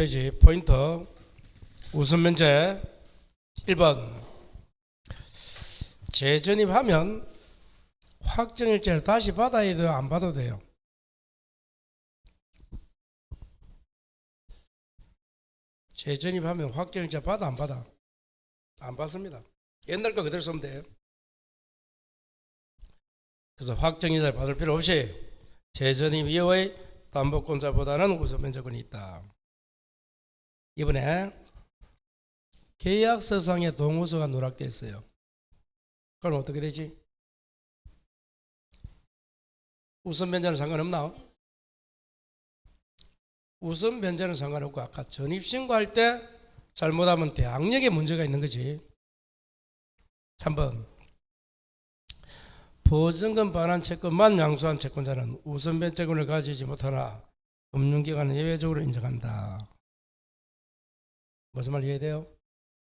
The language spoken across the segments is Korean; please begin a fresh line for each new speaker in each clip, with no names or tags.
12페이지 포인터 우선면제 1번 재전입하면 확정일자를 다시 받아야 돼요? 안 받아도 돼요? 재전입하면 확정일자 받아 안 받아? 안 받습니다. 옛날 거 그대로 쓰면 돼요. 그래서 확정일자를 받을 필요 없이 재전입 이후의 담보권자보다는 우선면제권이 있다. 이번에 계약서상의 동의서가 누락되어 있어요. 그럼 어떻게 되지? 우선변제는 상관없나? 우선변제는 상관없고 아까 전입신고할 때 잘못하면 대항력에 문제가 있는 거지. 3번 보증금 반환 채권만 양수한 채권자는 우선변제권을 가지지 못하나 금융기관은 예외적으로 인정한다. 무슨 말 이해돼요?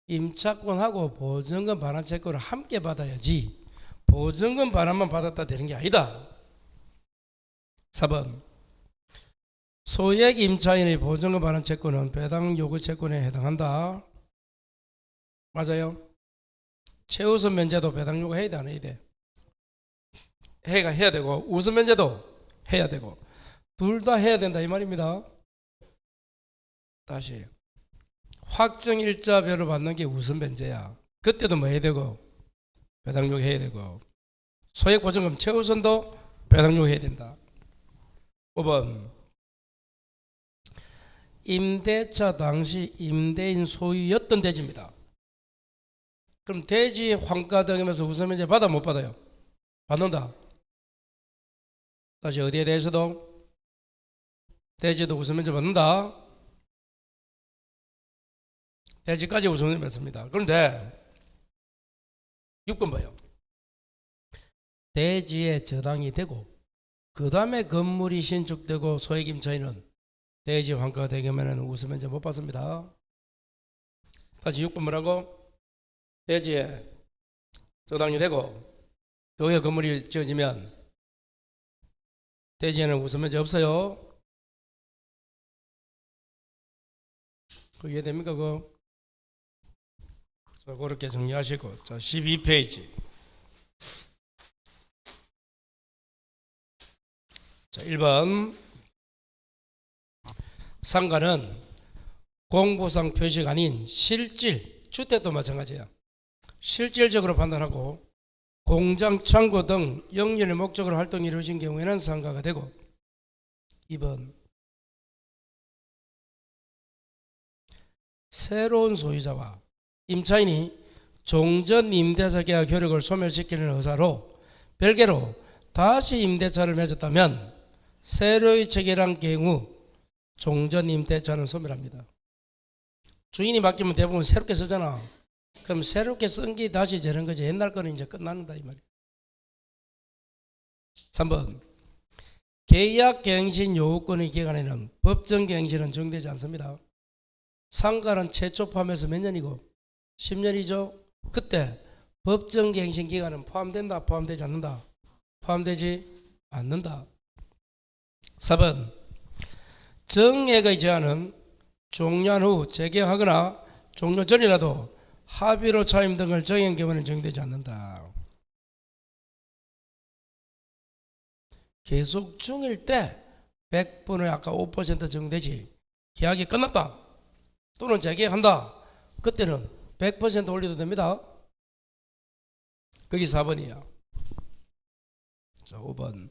임차권하고 보증금 반환 채권을 함께 받아야지 보증금 반환만 받았다 되는 게 아니다. 4번 소액 임차인의 보증금 반환 채권은 배당 요구 채권에 해당한다. 맞아요? 최우선 면제도 배당 요구 해야 돼 안 해야 돼? 해야 되고 우선 면제도 해야 되고 둘 다 해야 된다 이 말입니다. 다시 확정일자별로 받는 게 우선 변제야. 그때도 뭐 해야 되고 배당 요구 해야 되고 소액 보증금 최우선도 배당 요구 해야 된다. 5번 임대차 당시 임대인 소유였던 대지입니다. 그럼 대지 환가 등하면서 우선 면제 받아 못 받아요? 받는다. 다시 어디에 대해서도 대지도 우선 면제 받는다. 대지까지 우선 면제 받습니다. 그런데 6번 봐요. 대지에 저당이 되고 그 다음에 건물이 신축되고 소액 임차인은 대지 환가가 되면 우선 면제 못 받습니다. 다시 6번 뭐라고? 대지에 저당이 되고 그 후에 건물이 지어지면 대지에는 우선 면제 없어요. 그 이해됩니까? 자, 그렇게 정리하시고 자 12페이지 자 1번 상가는 공부상 표시가 아닌 실질 주택도 마찬가지야. 실질적으로 판단하고 공장, 창고 등 영리의 목적으로 활동이 이루어진 경우에는 상가가 되고 2번 새로운 소유자와 임차인이 종전 임대차 계약 효력을 소멸시키는 의사로 별개로 다시 임대차를 맺었다면 새로이 체결한 경우 종전 임대차는 소멸합니다. 주인이 바뀌면 대부분 새롭게 쓰잖아. 그럼 새롭게 쓴 게 다시 되는 거지. 옛날 거는 이제 끝난다 이 말이야. 3번 계약갱신 요구권의 기간에는 법정갱신은 정되지 않습니다. 상가는 최초 포함해서 몇 년이고 10년이죠. 그때 법정갱신 기간은 포함된다 포함되지 않는다? 포함되지 않는다. 4번 정액의 제한은 종료한 후 재계약하거나 종료 전이라도 합의로 차임 등을 정한 경우는 정되지 않는다. 계속 중일 때 100분의 아까 5% 정되지. 계약이 끝났다 또는 재계약한다 그때는 100% 올려도 됩니다. 거기 4번이야. 자 5번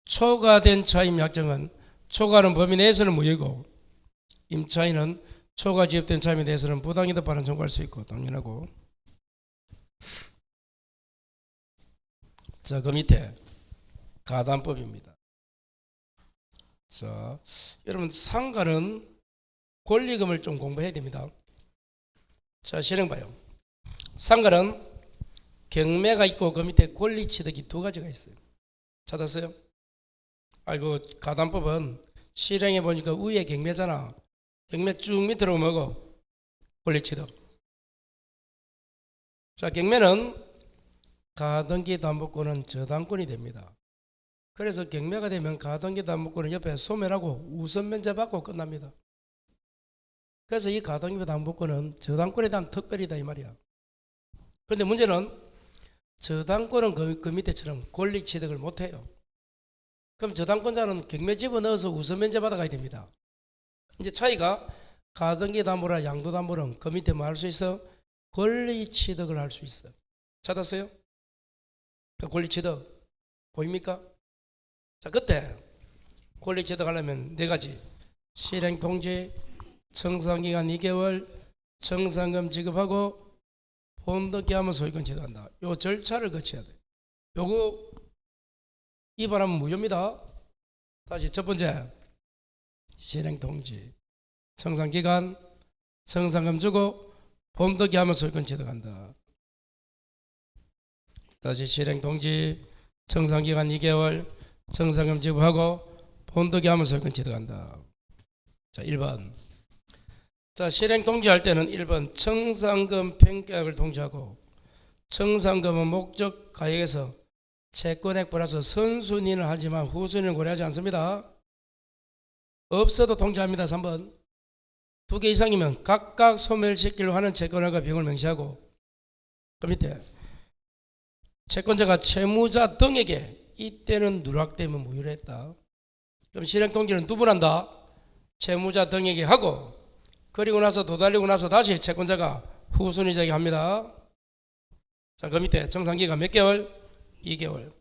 초과된 차임 약정은 초과하는 범위 내에서는 무효이고 임차인은 초과 지급된 차임에 대해서는 부당이득 반환 청구할 수 있고 당연하고. 자, 그 밑에 가담법입니다. 자, 여러분 상가는 권리금을 좀 공부해야 됩니다. 자, 실행 봐요. 상가는 경매가 있고 그 밑에 권리취득이 두 가지가 있어요. 찾았어요? 아이고 가담법은 실행해 보니까 위에 경매잖아. 경매 쭉 밑으로 뭐고? 권리취득. 자, 경매는 가등기 담보권은 저당권이 됩니다. 그래서 경매가 되면 가등기 담보권은 옆에 소멸하고 우선 면제 받고 끝납니다. 그래서 이 가등기 담보권은 저당권에 대한 특별이다 이 말이야. 그런데 문제는 저당권은 그 밑에처럼 권리 취득을 못해요. 그럼 저당권자는 경매 집어넣어서 우선 면제 받아가야 됩니다. 이제 차이가 가등기 담보라 양도 담보는 그 밑에 뭐 할 수 있어? 권리 취득을 할 수 있어. 찾았어요? 권리 취득 보입니까? 자, 그때 권리 취득하려면 네 가지: 실행 통지, 청산기간 2개월, 청산금 지급하고 본득기 하면 소유권 취득한다. 요 절차를 거쳐야 돼. 요거 위반하면 무효입니다. 다시 첫 번째, 실행 통지, 청산기간, 청산금 주고 본득기 하면 소유권 취득한다. 다시 실행 통지, 청산기간 2개월, 청산금 지급하고 본득기 하면 소유권 취득한다. 자, 1번. 자, 실행 통지할 때는 1번 청산금 평가액을 통지하고, 청산금은 목적 가액에서 채권액 플러스 선순위를 하지만 후순위를 고려하지 않습니다. 없어도 통지합니다. 3번. 2개 이상이면 각각 소멸시키려 하는 채권액과 비용을 명시하고, 그 밑에 채권자가 채무자 등에게 이때는 누락되면 무효로 했다. 그럼 실행 통지는 두 번 한다. 채무자 등에게 하고, 그리고 나서 도달리고 나서 다시 채권자가 후순위 제기합니다. 자, 그 밑에 청산기간 몇 개월? 2개월.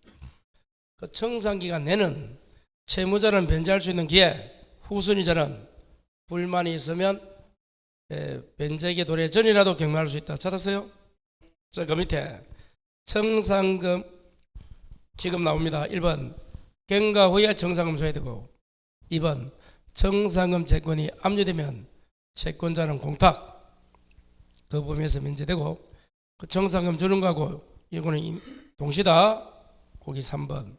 그 청산기간 내는 채무자는 변제할 수 있는 기회, 후순위자는 불만이 있으면 변제기 도래 전이라도 경매할 수 있다. 찾았어요? 자, 그 밑에 청산금 지금 나옵니다. 1번 경과 후에 청산금 소요되고, 2번 청산금 채권이 압류되면 채권자는 공탁 그 범위에서 면제되고, 그 청산금 주는 거하고 이거는 동시다. 거기 3번.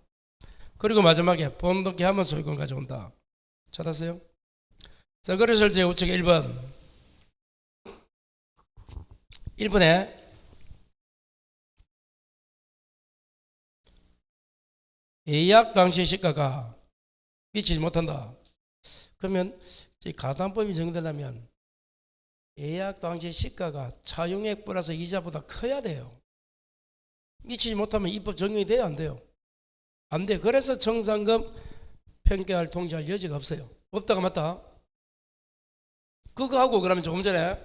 그리고 마지막에 본득기 하면 소유권 가져온다. 찾았어요? 자, 그래서 이제 우측에 1번에 예약 당시 시가가 미치지 못한다. 그러면 가담법이 적용되려면 예약 당시 시가가 차용액 플러스 이자보다 커야 돼요. 미치지 못하면 입법 적용이 돼요, 안 돼요? 안 돼. 그래서 청산금 평가할 통지할 여지가 없어요. 없다가 맞다. 그거 하고 그러면 조금 전에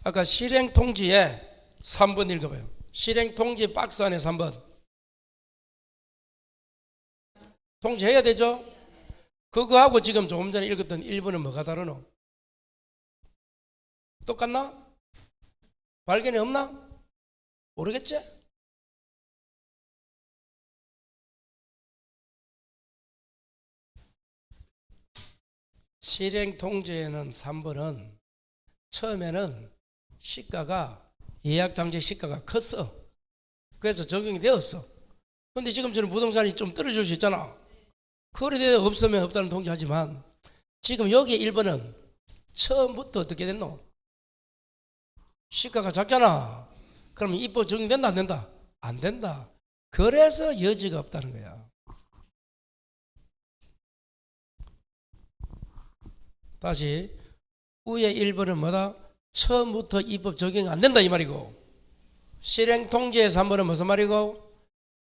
아까 실행 통지에 3번 읽어봐요. 실행 통지 박스 안에 3번 통지해야 되죠? 그거 하고 지금 조금 전에 읽었던 1번은 뭐가 다르노? 똑같나? 발견이 없나? 모르겠지? 실행 통지에는 3번은 처음에는 시가가 예약 당시 시가가 컸어. 그래서 적용이 되었어. 근데 지금처럼 부동산이 좀 떨어질 수 있잖아. 그래 없으면 없다는 통지하지만 지금 여기 1번은 처음부터 어떻게 됐노? 시가가 작잖아. 그러면 입법 적용된다 안 된다? 안 된다. 그래서 여지가 없다는 거야. 다시 위에 1번은 뭐다? 처음부터 입법 적용이 안 된다 이 말이고, 실행 통지의 3번은 무슨 말이고?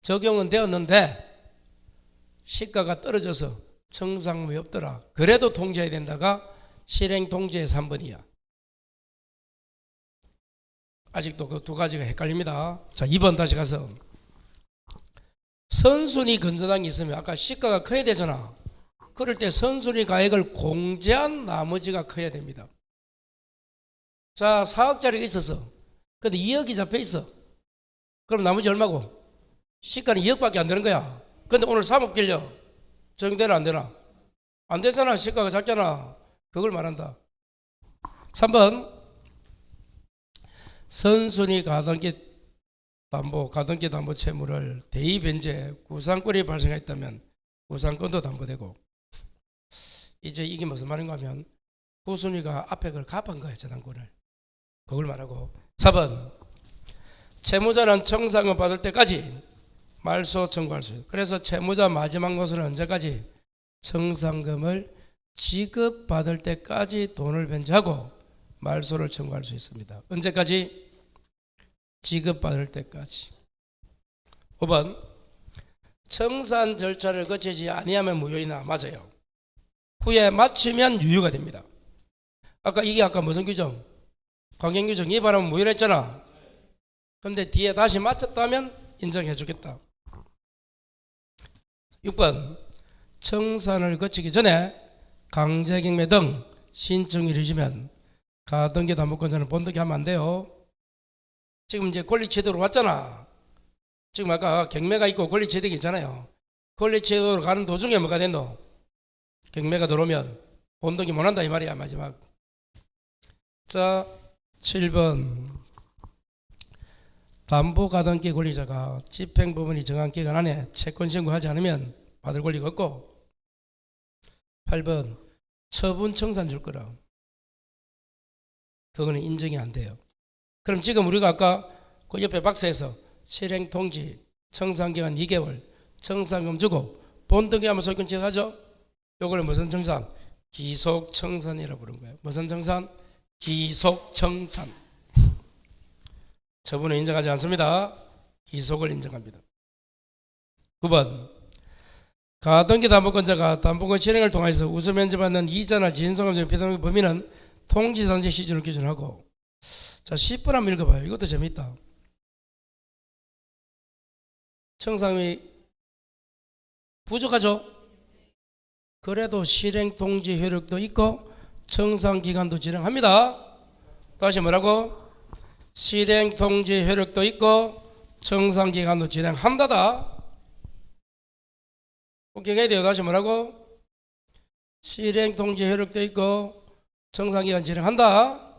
적용은 되었는데 시가가 떨어져서 청산금이 없더라. 그래도 통지해야 된다가 실행 통지의 3번이야. 아직도 그 두 가지가 헷갈립니다. 자, 2번 다시 가서 선순위 근저당이 있으면 아까 시가가 커야 되잖아. 그럴 때 선순위 가액을 공제한 나머지가 커야 됩니다. 자, 4억짜리가 있어서 근데 2억이 잡혀 있어. 그럼 나머지 얼마고? 시가는 2억밖에 안 되는 거야. 근데 오늘 3억 빌려. 적용되나 안 되나? 안 되잖아. 시가가 작잖아. 그걸 말한다. 3번 선순위 가등기 담보 채무를 대의 변제 구상권이 발생했다면 구상권도 담보되고, 이제 이게 무슨 말인가 하면 후순위가 앞에 그걸 갚은 거예요. 저당권을. 그걸 말하고, 4번 채무자는 청산금 받을 때까지 말소 청구할 수 있어요. 그래서 채무자 마지막 것은 언제까지? 청산금을 지급받을 때까지 돈을 변제하고 말소를 청구할 수 있습니다. 언제까지? 지급받을 때까지. 5번 청산 절차를 거치지 아니하면 무효이나 맞아요. 후에 마치면 유효가 됩니다. 아까 무슨 규정? 강행규정 위반하면 무효라 했잖아. 근데 뒤에 다시 마쳤다면 인정해 주겠다. 6번 청산을 거치기 전에 강제경매 등 신청이 이루어지면 가등기 담보권자는 본등기 하면 안 돼요. 지금 이제 권리취득으로 왔잖아. 지금 아까 경매가 있고 권리취득이 있잖아요. 권리취득으로 가는 도중에 뭐가 된노? 경매가 들어오면 본등기 못한다 이 말이야. 마지막. 자 7번 담보가등기 권리자가 집행부문이 정한 기간 안에 채권 신고하지 않으면 받을 권리가 없고, 8번 처분 청산 줄 거라. 그거는 인정이 안 돼요. 그럼 지금 우리가 아까 그 옆에 박스에서 실행 통지, 청산기간 2개월, 청산금 주고 본등기하면 소유권 취득하죠. 요걸 무슨 청산? 기속 청산이라고 부르는 거예요. 무슨 청산? 기속 청산. 처분을 인정하지 않습니다. 기속을 인정합니다. 9번 가등기 담보권자가 담보권 실행을 통해서 우수 면제받는 이자나 지인소감 피담 범위는 통지단지 시즌을 기준하고. 자 10번 한번 읽어봐요. 이것도 재밌다. 청산이 부족하죠? 그래도 실행 통지 효력도 있고 청산 기간도 진행합니다. 다시 뭐라고? 실행 통지 효력도 있고 청산 기간도 진행한다다. 꼭 기억해야 돼요. 다시 뭐라고? 실행 통지 효력도 있고 청산 기간 진행한다.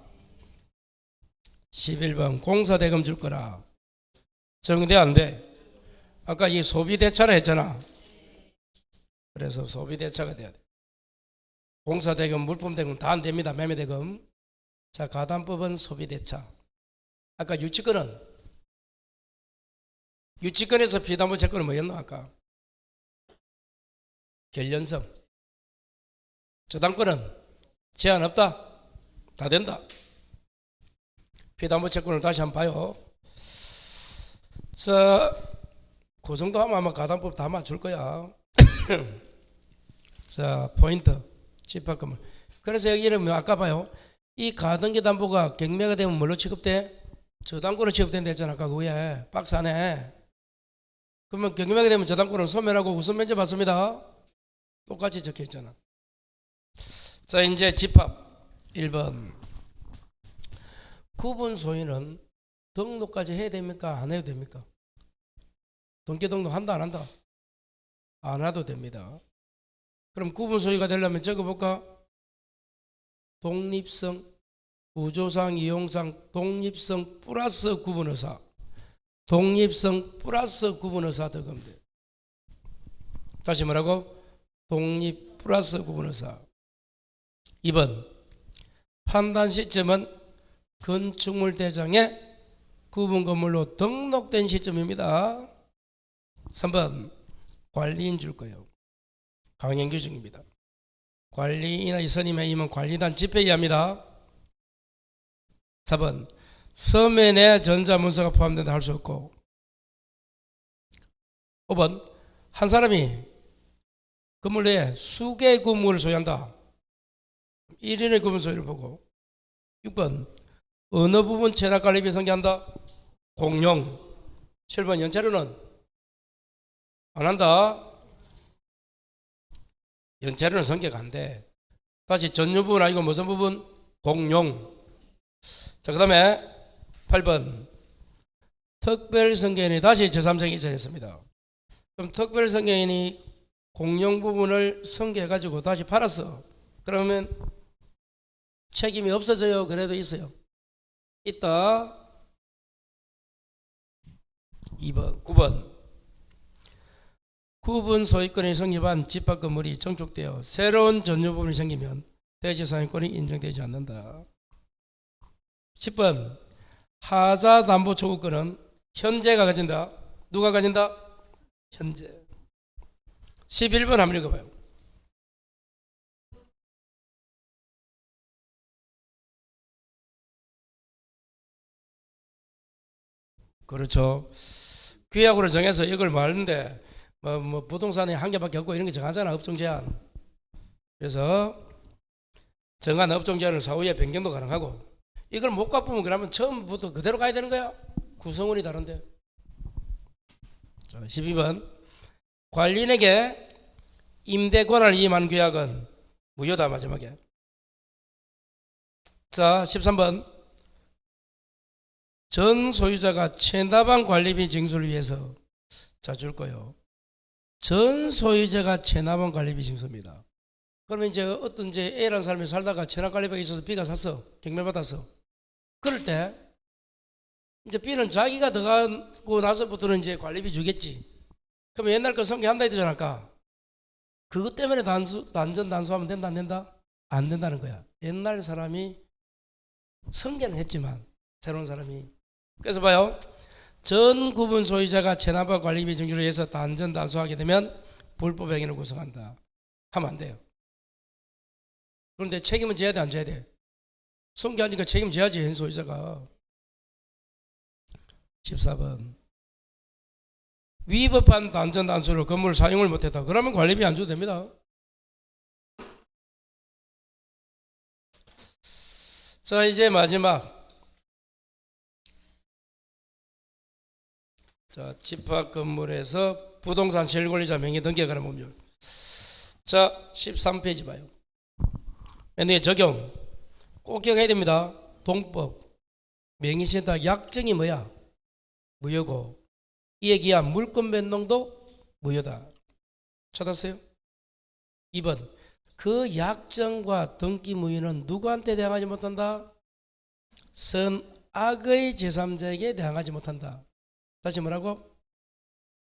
11번 공사대금 줄 거라. 적용돼 안 돼? 아까 이 소비대차라 했잖아. 그래서 소비대차가 돼야 돼. 공사대금, 물품대금 다 안 됩니다. 매매대금. 자 가담법은 소비대차. 아까 유치권에서 피담보 채권은 뭐였노? 아까 결련성. 저당권은 제한 없다. 다 된다. 피담보 채권을 다시 한번 봐요. 자, 그 정도 하면 아마 가담법 다 맞출 거야. 자, 포인트. 집합금을. 그래서 여기는 아까 봐요. 이 가등기 담보가 경매가 되면 뭘로 취급돼? 저당권으로 취급된다 했잖아. 아까 그 위에 박스 안에. 그러면 경매가 되면 저당권은 소멸하고 우선 면제 받습니다. 똑같이 적혀 있잖아. 자 이제 집합 1번 구분 소유는 등록까지 해야 됩니까? 안 해도 됩니까? 등기 등록 한다 안 한다? 안 해도 됩니다. 그럼 구분 소유가 되려면 적어볼까? 독립성, 구조상, 이용상, 독립성 플러스 구분의사. 독립성 플러스 구분의사 들어가면 돼. 다시 뭐라고? 독립 플러스 구분의사. 2번 판단 시점은 건축물 대장에 구분 건물로 등록된 시점입니다. 3번 관리인 줄 거예요. 강행 규정입니다. 관리인의 선임에 임은 관리단 집회에 의합니다. 4번 서면에 전자문서가 포함된다 할 수 없고. 5번 한 사람이 건물 내에 수개의 건물을 소유한다. 1인의 구분 소유를 보고. 6번 어느 부분 체납관리 비성기한다? 공용. 7번 연체료는 안 한다. 연체료는 성계가 안 돼. 다시 전유 부분 아니고 무슨 부분? 공용. 자 그 다음에 8번 특별성계인이 다시 제3자 이전했습니다. 그럼 특별성계인이 공용 부분을 성계해가지고 다시 팔았어. 그러면 책임이 없어져요? 그래도 있어요? 있다. 2번 9번 구분 소유권이 성립한 집합 건물이 정축되어 새로운 전유 부분이 생기면 대지상권이 인정되지 않는다. 10번 하자 담보 초구권은 현재가 가진다. 누가 가진다? 현재. 11번 한번 읽어봐요. 그렇죠. 규약으로 정해서 이걸 말하는데 뭐 부동산이 한 개밖에 없고 이런 게 정하잖아. 업종 제한. 그래서 정한 업종 제한을 사후에 변경도 가능하고, 이걸 못 갚으면 그러면 처음부터 그대로 가야 되는 거야. 구성원이 다른데. 자, 12번 관리인에게 임대 권한을 위임한 규약은 무효다. 마지막에. 자, 13번 전 소유자가 체납한 관리비 징수를 위해서, 자, 줄 거요. 전 소유자가 체납한 관리비 징수입니다. 그러면 이제 어떤 이제 A라는 사람이 살다가 체납 관리비가 있어서 B가 샀어. 경매받았어. 그럴 때 이제 B는 자기가 들어가고 나서부터는 이제 관리비 주겠지. 그러면 옛날 거 성계한다 했잖아 아까. 그것 때문에 단전 단수하면 된다 안 된다? 안 된다는 거야. 옛날 사람이 성계는 했지만 새로운 사람이. 그래서 봐요. 전 구분 소유자가 체납과 관리비 징수를 위해서 단전 단수하게 되면 불법 행위를 구성한다 하면 안 돼요. 그런데 책임은 져야 돼 안 져야 돼? 성계하니까 책임져야지 현 소유자가. 14번 위법한 단전 단수로 건물 사용을 못했다. 그러면 관리비 안 줘도 됩니다. 자, 이제 마지막. 자, 집합 건물에서 부동산 실권리자 명의 등기에 관한 법률. 자, 13페이지 봐요. 맨 위에 적용. 꼭 기억해야 됩니다. 동법. 명의신탁 약정이 뭐야? 무효고, 이에 기한 물권 변동도 무효다. 찾았어요? 2번 그 약정과 등기 무효는 누구한테 대항하지 못한다? 선악의 제3자에게 대항하지 못한다. 다시 뭐라고?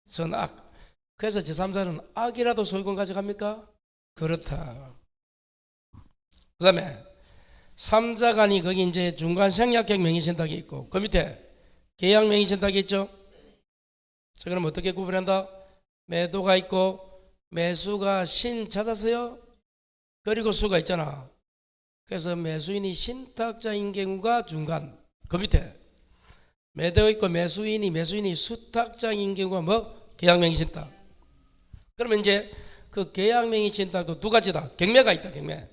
선악. 그래서 제3자는 악이라도 소유권 가져갑니까? 그렇다. 그 다음에 3자 간이 거기 이제 중간 생략형 명의신탁이 있고, 그 밑에 계약 명의신탁이 있죠. 자, 그럼 어떻게 구분한다? 매도가 있고 매수가 신 찾았어요? 그리고 수가 있잖아. 그래서 매수인이 신탁자인 경우가 중간. 그 밑에 매도 있고 매수인이 수탁자인 경우가 뭐? 계약명의신탁. 그러면 이제 그 계약명의신탁도 두 가지다. 경매가 있다. 경매.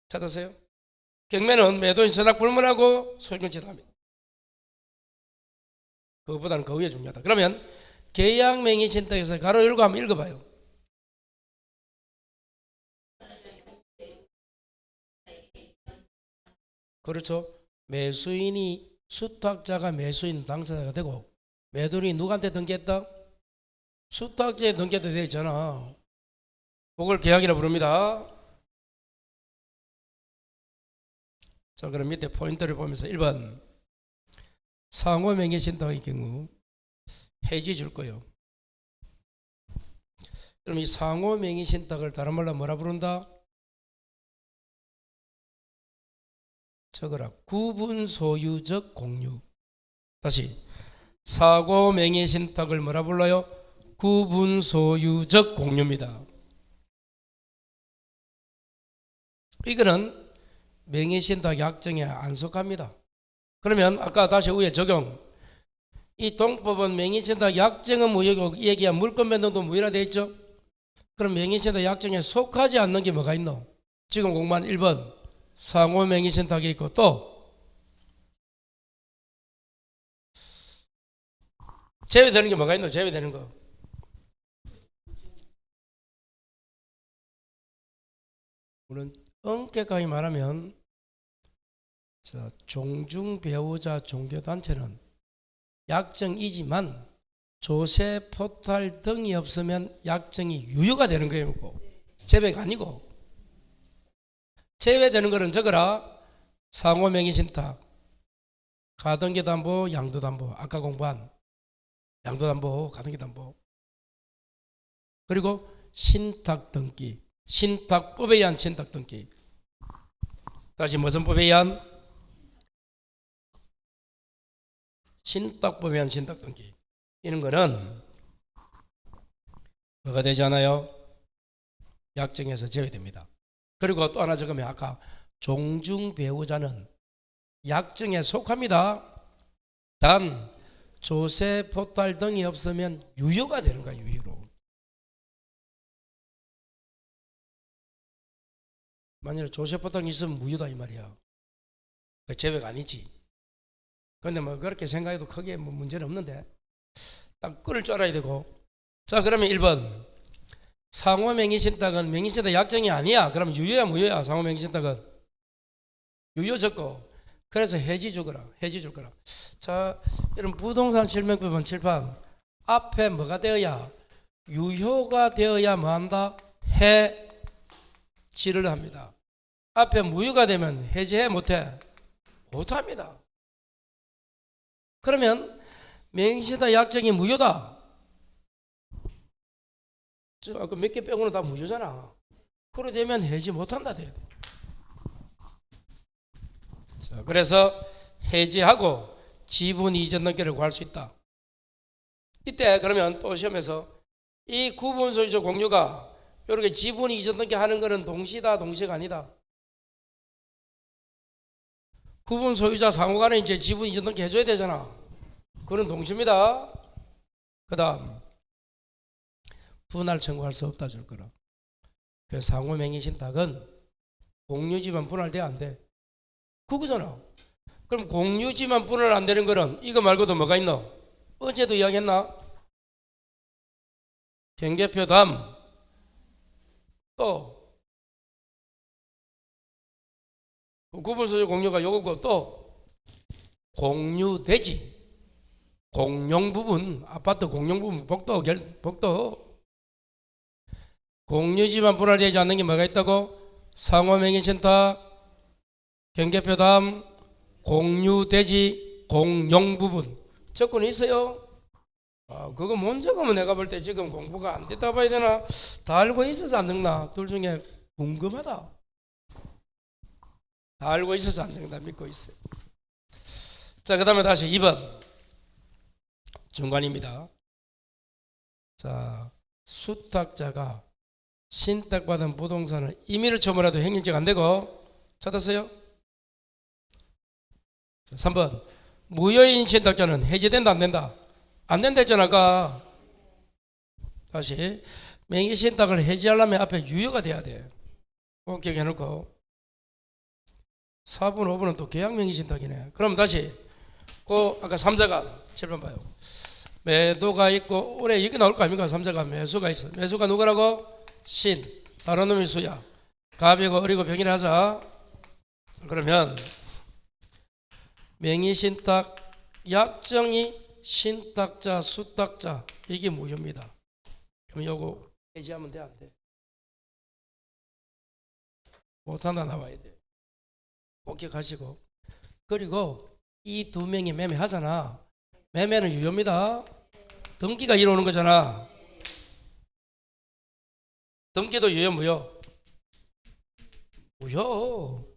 찾았어요? 경매는 매도인 선악 불문하고 소유권 취득합니다. 그것보다는 그 위에 중요하다. 그러면 계약명의신탁에서 가로 열고 한번 읽어봐요. 그렇죠. 매수인이 수탁자가 매수인 당사자가 되고, 매도인이 누구한테 등기했다? 수탁자에 등기해도 되어 있잖아. 그걸 계약이라 부릅니다. 자, 그럼 밑에 포인트를 보면서 1번 상호 명의신탁의 경우 해지 줄 거예요. 그럼 이 상호 명의신탁을 다른 말로 뭐라 부른다? 적어라. 구분소유적 공유. 다시 상호 명의신탁을 뭐라 불러요? 구분소유적 공유입니다. 이거는 명의신탁 약정에 안 속합니다. 그러면 아까 다시 위에 적용. 이 동법은 명의신탁 약정은 무효고 이에 기한 물권 변동도 무효라 되어 있죠. 그럼 명의신탁 약정에 속하지 않는 게 뭐가 있노? 지금 공부한 1번 상호 명의신탁이 있고, 또 제외되는 게 뭐가 있노? 제외되는 거. 물론 엄격하게 말하면 자, 종중 배우자 종교단체는 약정이지만 조세, 포탈 등이 없으면 약정이 유효가 되는 거예요. 제외가 아니고. 제외되는 거는 적어라. 상호 명의신탁, 가등기담보, 양도담보. 아까 공부한 양도담보, 가등기담보. 그리고 신탁등기, 신탁법에 의한 신탁등기. 다시 무슨 법에 의한? 신탁법에 의한 신탁등기. 이런 거는 뭐가 되지 않아요? 약정에서 제외됩니다. 그리고 또 하나 적으면 아까 종중 배우자는 약정에 속합니다. 단 조세, 포탈 등이 없으면 유효가 되는 거야. 유효로. 만약에 조세, 포탈이 있으면 무효다 이 말이야. 그 제외가 아니지. 근데 뭐 그렇게 생각해도 크게 뭐 문제는 없는데 딱 끈을 줄 알아야 되고. 자, 그러면 1번 상호명의신탁은 명의신탁 약정이 아니야. 그럼 유효야 무효야? 상호명의신탁은 유효 적고. 그래서 해지 주거라. 해지 줄 거라. 자, 이런 부동산 실명법은 칠판 앞에 뭐가 되어야, 유효가 되어야 뭐한다? 해지를 합니다. 앞에 무효가 되면 해지해 못해? 못합니다. 그러면 명의신탁 약정이 무효다. 그 몇 개 빼고는 다 무효잖아. 그래 되면 해지 못한다 돼야 돼. 자, 그래서 해지하고 지분 이전 등기를 구할 수 있다. 이때 그러면 또 시험에서 이 구분 소유주 공유가 이렇게 지분 이전 등기 하는 거는 동시다 동시가 아니다. 구분 소유자 상호간에 이제 지분 이전 등기 해줘야 되잖아. 그건 동시입니다. 그 다음 분할 청구할 수 없다 줄 거라. 그 상호명의신탁은 공유지만 분할돼 안 돼? 그거잖아. 그럼 공유지만 분할 안 되는 거는 이거 말고도 뭐가 있노? 어제도 이야기했나? 경계표담 또 구분소유 공유가 요거고 또 공유대지. 공용부분, 아파트 공용부분 복도 공유지만 분할되지 않는 게 뭐가 있다고? 상호명의신탁, 경계표담, 공유대지, 공용부분. 조건이 있어요. 그거 먼저 가면 내가 볼 때 지금 공부가 안 됐다 봐야 되나? 다 알고 있어서 안 적나? 둘 중에 궁금하다. 다 알고 있어서 안 적나 믿고 있어요. 자, 그 다음에 다시 2번 중간입니다. 자, 수탁자가 신탁받은 부동산을 임의를 처분해도 행정적 안 되고. 찾았어요? 3번 무효인 신탁자는 해지된다 안 된다? 안 된다 했잖아 아까. 다시 명의신탁을 해지하려면 앞에 유효가 돼야 돼. 꼭 기억해 놓고. 4번 5번은 또 계약명의신탁이네. 그럼 다시 아까 3자가 7번 봐요. 매도가 있고 올해 이게 나올 거 아닙니까? 3자가 매수가 있어. 매수가 누구라고? 신. 다른 놈이 수야. 갑이고 어리고 병이라 하자. 그러면 명의신탁 약정이 신탁자 수탁자 이게 무효입니다. 그럼 요거 해지하면 돼 안 돼? 못한다 나와야 돼. 꼭 기억하시고. 그리고 이 두 명이 매매하잖아. 매매는 유효입니다. 등기가 이루어오는 거잖아. 등기도 유효 무효? 무효.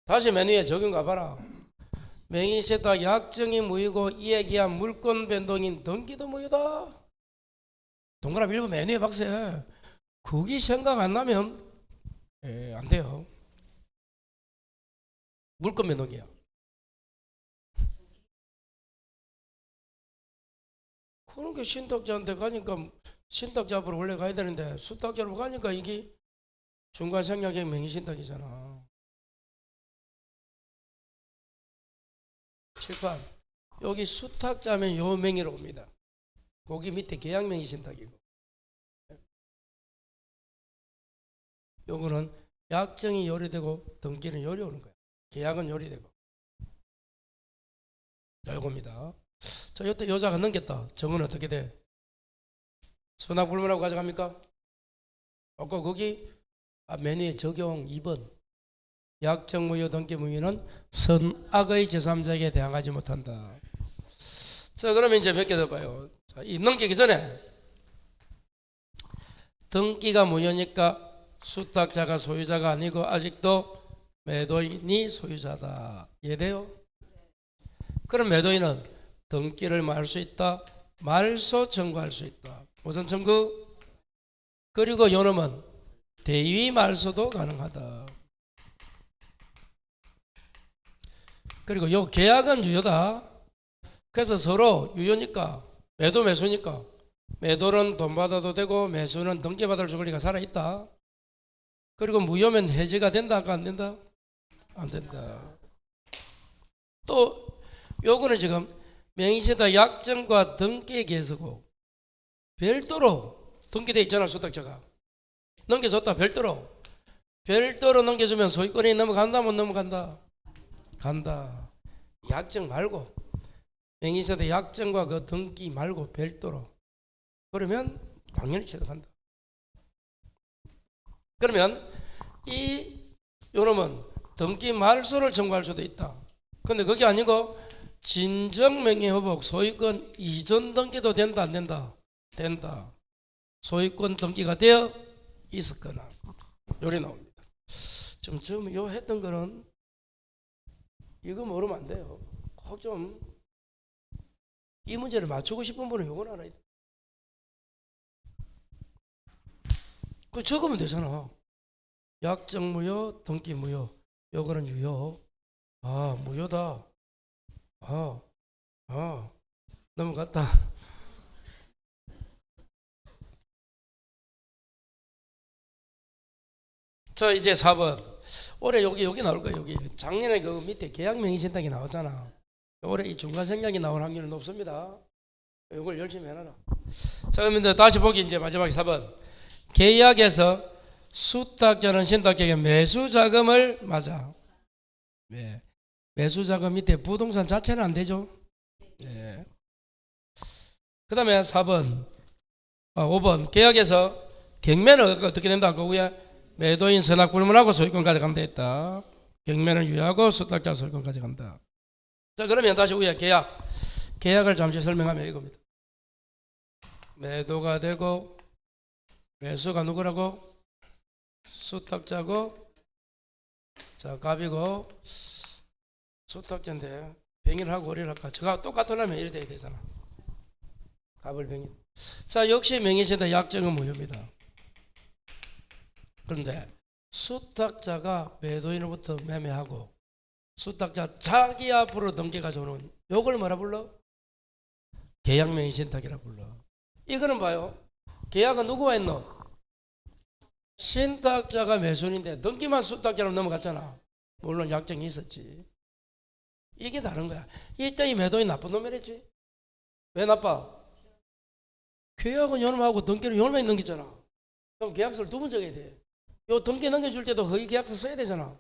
다시 메뉴에 적용 가봐라. 명의신탁 약정이 무효고 이에 기한 물권 변동인 등기도 무효다. 동그라미 1번 메뉴에 박스에. 그게 생각 안 나면 안 돼요. 물권 변동이야. 그런 게 신탁자한테 가니까 신탁자 앞으로 원래 가야 되는데 수탁자로 가니까 이게 중간 생략의 명의신탁이잖아. 7판 여기 수탁자면 요 명의로 옵니다. 거기 밑에 계약명의신탁이고 요거는 약정이 요리되고 등기는 요리오는 거야. 계약은 요리되고. 자, 요겁니다. 자, 요때 여자가 넘겼다. 정은 어떻게 돼? 수납불문하고 가져갑니까? 아까 거기 메뉴에 적용 2번 약정 무효 등기 무효는 선악의 제3자에게 대항하지 못한다. 자, 그러면 이제 몇 개 더 봐요. 자, 이 넘기기 전에 등기가 무효니까 수탁자가 소유자가 아니고 아직도 매도인이 소유자다. 이해돼요? 그럼 매도인은 등기를 말 수 있다. 말소 청구할 수 있다. 우선 청구. 그리고 요놈은 대위 말소도 가능하다. 그리고 요 계약은 유효다. 그래서 서로 유효니까 매도 매수니까 매도는 돈 받아도 되고 매수는 등기받을 권리가 살아있다. 그리고 무효면 해지가 된다 안 된다? 안 된다. 또 요거는 지금 명의신탁 약정과 등기에 계서고 별도로 등기돼 있잖아. 수탁자가 넘겨줬다. 별도로 넘겨주면 소유권이 넘어간다 못 넘어간다? 간다. 약정 말고 명의신탁 약정과 그 등기 말고 별도로. 그러면 당연히 취득한다. 그러면 이 요놈은 등기 말소를 청구할 수도 있다. 근데 그게 아니고 진정명의회복 소유권 이전 등기도 된다 안 된다? 된다. 소유권 등기가 되어 있었거나 요리 나옵니다. 지금 요 했던 거는 이거 모르면 안 돼요. 꼭 좀 이 문제를 맞추고 싶은 분은 요건 알아야 돼. 그 적으면 되잖아. 약정 무효, 등기 무효. 요거는 유효. 아, 무효다. 넘어갔다. 자, 이제 4번. 올해 여기 나올 거예요. 여기 작년에 그 밑에 계약명의신탁이 나왔잖아. 올해 이 중간생략이 나올 확률은 높습니다. 이걸 열심히 해놔라. 자, 그러면 다시 보기 이제 마지막에 4번. 계약에서 수탁자는 신탁자에게 매수자금을 맞아. 네. 매수자금 밑에 부동산 자체는 안 되죠. 네. 그 다음에 5번. 계약에서 경매는 어떻게 된다? 그 위에 매도인 선악불문하고 소유권 가져가면 되겠다. 경매는 유예하고 수탁자 소유권 가져간다. 자, 그러면 다시 위에 계약을 잠시 설명하면 이겁니다. 매도가 되고 매수가 누구라고? 수탁자고, 자, 갑이고, 수탁자인데 병인을 하고 어리를 할까? 저가 똑같으려면 이래 돼야 되잖아. 갑을 병인. 자, 역시 명의신탁 약정은 무효입니다. 그런데 수탁자가 매도인으로부터 매매하고 수탁자 자기 앞으로 등기 가져오는 요걸 뭐라 불러? 계약명의신탁이라 불러. 이거는 봐요. 계약은 누구와 했노? 신탁자가 매수인인데 등기만 수탁자로 넘어갔잖아. 물론 약정이 있었지. 이게 다른 거야. 이때 이 매도인 나쁜 놈이랬지. 왜 나빠? 계약은 요놈하고 등기를 요놈에 넘기잖아. 그럼 계약서를 두 번 적어야 돼. 요 등기 넘겨줄 때도 허위 계약서 써야 되잖아.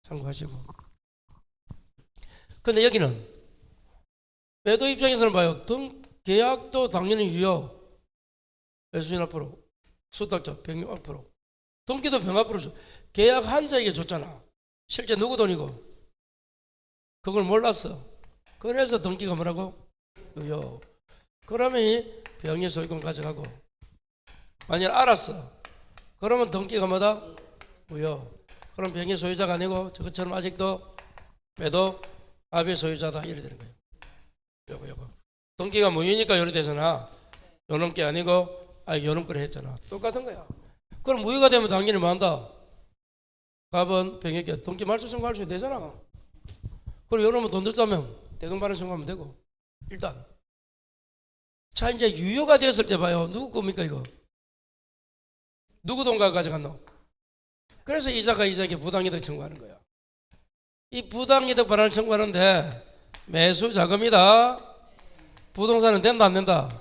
참고하시고. 근데 여기는 매도 입장에서는 봐요. 계약도 당연히 유효. 매수인 앞으로, 수탁자 병 앞으로, 등기도 병 앞으로 줘. 계약 한자에게 줬잖아. 실제 누구 돈이고? 그걸 몰랐어. 그래서 등기가 뭐라고? 유효. 그러면 이 병이 소유권 가져가고. 만약 알았어. 그러면 등기가 뭐다? 무효. 그럼 병이 소유자가 아니고 저것처럼 아직도 매도 압의 소유자다. 이래 되는 거예요. 요거. 등기가 무효니까 요래 되잖아. 요놈 게 아니고 요놈 거를 했잖아. 똑같은 거야. 그럼 무효가 되면 당연히 뭐 한다? 갑은 병에게 등기 말소 청구할 수 되잖아. 그리고 요놈은 돈 들자면 대금반환 청구하면 되고. 일단 자, 이제 유효가 되었을 때 봐요. 누구 겁니까 이거? 누구 돈가 가져갔노? 그래서 이자가 이자에게 부당이득 청구하는 거야. 이 부당이득 반환 청구하는데 매수 자금이다. 부동산은 된다 안 된다?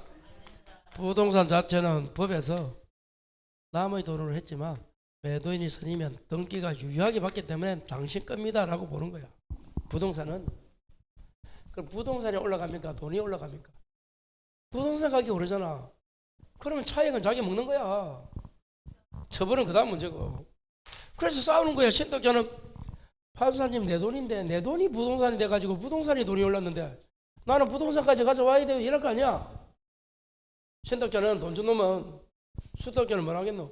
부동산 자체는 법에서 남의 돈으로 했지만 매도인이 선이면 등기가 유효하게 받기 때문에 당신 겁니다 라고 보는 거야. 부동산은. 그럼 부동산이 올라갑니까? 돈이 올라갑니까? 부동산 가격이 오르잖아. 그러면 차익은 자기 먹는 거야. 처벌은 그 다음 문제고. 그래서 싸우는 거야. 신탁자는 판사님 내 돈인데 내 돈이 부동산이 돼가지고 부동산이 돈이 올랐는데 나는 부동산까지 가져와야 돼요. 이럴 거 아니야. 신탁자는 돈 준 놈은 수탁자는 뭘 하겠노?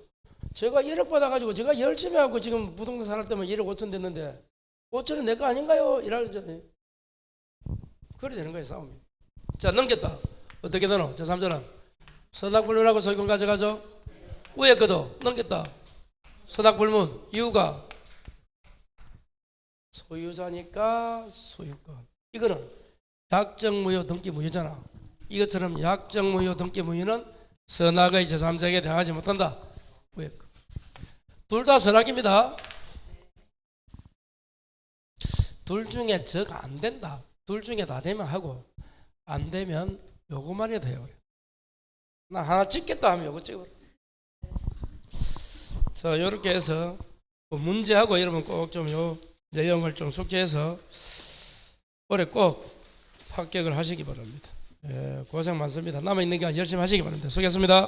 제가 1억 받아가지고 제가 열심히 하고 지금 부동산 살았 때면 1억 5천 됐는데 5천은 내 거 아닌가요? 이러잖아요. 그래 되는 거예요. 싸움이. 자, 넘겼다. 어떻게 되노? 자, 3절은 선악불문하고 소유권 가져가죠. 위에 거도 넘겼다. 선악불문. 이유가 소유자니까 소유권. 이거는 약정 무효 등기 무효잖아. 이것처럼 약정 무효 등기 무효는 선악의 제3자에게 대항하지 못한다. 둘 다 선악입니다. 둘 중에 적 안 된다. 둘 중에 다 되면 하고 안 되면 요거만 해도 돼요. 나 하나 찍겠다 하면 요거 찍어. 자, 요렇게 해서 뭐 문제하고 여러분 꼭 좀 요 내용을 좀 숙지해서 올해 꼭 합격을 하시기 바랍니다. 예, 고생 많습니다. 남아있는 게 열심히 하시기 바랍니다. 수고하셨습니다.